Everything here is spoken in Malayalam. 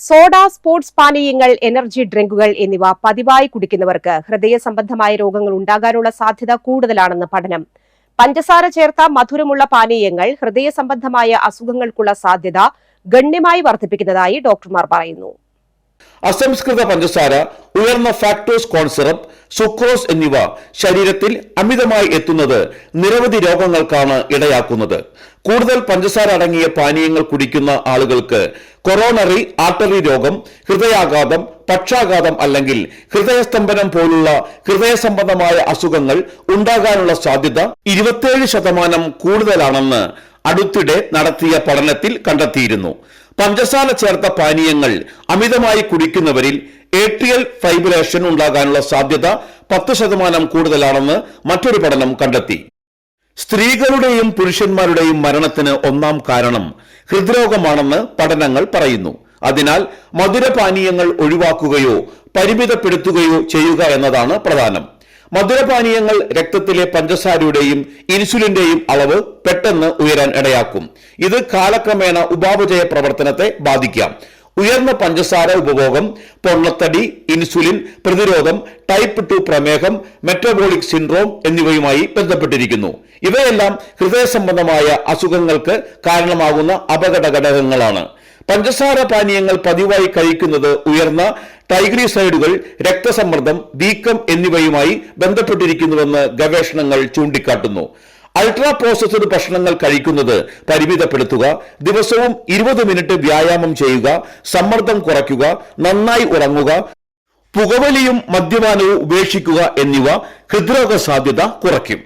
സോഡ, സ്പോർട്സ് പാനീയങ്ങൾ, എനർജി ഡ്രിങ്കുകൾ എന്നിവ പതിവായി കുടിക്കുന്നവർക്ക് ഹൃദയ സംബന്ധമായ രോഗങ്ങൾ ഉണ്ടാകാനുള്ള സാധ്യത കൂടുതലാണെന്ന് പഠനം. പഞ്ചസാര ചേർത്ത മധുരമുള്ള പാനീയങ്ങൾ ഹൃദയ സംബന്ധമായ അസുഖങ്ങൾക്കുള്ള സാധ്യത ഗണ്യമായി വർദ്ധിപ്പിക്കുന്നതായി ഡോക്ടർമാർ പറയുന്നു. അസംസ്കൃത പഞ്ചസാര, ഉയർന്ന ഫാക്ടോസ് കോൺ സിറപ്പ്, സുക്രോസ് എന്നിവ ശരീരത്തിൽ അമിതമായി എത്തുന്നത് നിരവധി രോഗങ്ങൾക്കാണ് ഇടയാക്കുന്നത്. കൂടുതൽ പഞ്ചസാര അടങ്ങിയ പാനീയങ്ങൾ കുടിക്കുന്ന ആളുകൾക്ക് കൊറോണറി ആർട്ടറി രോഗം, ഹൃദയാഘാതം, പക്ഷാഘാതം അല്ലെങ്കിൽ ഹൃദയസ്തംഭനം പോലുള്ള ഹൃദയ സംബന്ധമായ അസുഖങ്ങൾ ഉണ്ടാകാനുള്ള സാധ്യത 27% കൂടുതലാണെന്ന് അടുത്തിടെ നടത്തിയ പഠനത്തിൽ കണ്ടെത്തിയിരുന്നു. പഞ്ചസാര ചേർത്ത പാനീയങ്ങൾ അമിതമായി കുടിക്കുന്നവരിൽ ഏട്രിയൽ ഫൈബ്രിലേഷൻ ഉണ്ടാകാനുള്ള സാധ്യത 10% കൂടുതലാണെന്ന് മറ്റൊരു പഠനം കണ്ടെത്തി. സ്ത്രീകളുടെയും പുരുഷന്മാരുടെയും മരണത്തിന് ഒന്നാം കാരണം ഹൃദ്രോഗമാണെന്ന് പഠനങ്ങൾ പറയുന്നു. അതിനാൽ മധുരപാനീയങ്ങൾ ഒഴിവാക്കുകയോ പരിമിതപ്പെടുത്തുകയോ ചെയ്യുക എന്നതാണ് പ്രധാനം. മധുരപാനീയങ്ങൾ രക്തത്തിലെ പഞ്ചസാരയുടെയും ഇൻസുലിന്റെയും അളവ് പെട്ടെന്ന് ഉയരാൻ ഇടയാക്കും. ഇത് കാലക്രമേണ ഉപാപചയ പ്രവർത്തനത്തെ ബാധിക്കാം. ഉയർന്ന പഞ്ചസാര ഉപഭോഗം പൊണ്ണത്തടി, ഇൻസുലിൻ പ്രതിരോധം, ടൈപ്പ് 2 പ്രമേഹം, മെറ്റബോളിക് സിൻഡ്രോം എന്നിവയുമായി ബന്ധപ്പെട്ടിരിക്കുന്നു. ഇവയെല്ലാം ഹൃദയ സംബന്ധമായ അസുഖങ്ങൾക്ക് കാരണമാകുന്ന അപകട ഘടകങ്ങളാണ്. പഞ്ചസാര പാനീയങ്ങൾ പതിവായി കഴിക്കുന്നത് ഉയർന്ന ട്രൈഗ്ലിസറൈഡുകൾ, രക്തസമ്മർദ്ദം, വീക്കം എന്നിവയുമായി ബന്ധപ്പെട്ടിരിക്കുന്നുവെന്ന് ഗവേഷണങ്ങൾ ചൂണ്ടിക്കാട്ടുന്നു. അൾട്രാ പ്രോസസ്ഡ് ഭക്ഷണങ്ങൾ കഴിക്കുന്നത് പരിമിതപ്പെടുത്തുക, ദിവസവും 20 മിനിറ്റ് വ്യായാമം ചെയ്യുക, സമ്മർദ്ദം കുറയ്ക്കുക, നന്നായി ഉറങ്ങുക, പുകവലിയും മദ്യപാനവും ഉപേക്ഷിക്കുക എന്നിവ ഹൃദ്രോഗ സാധ്യത കുറയ്ക്കും.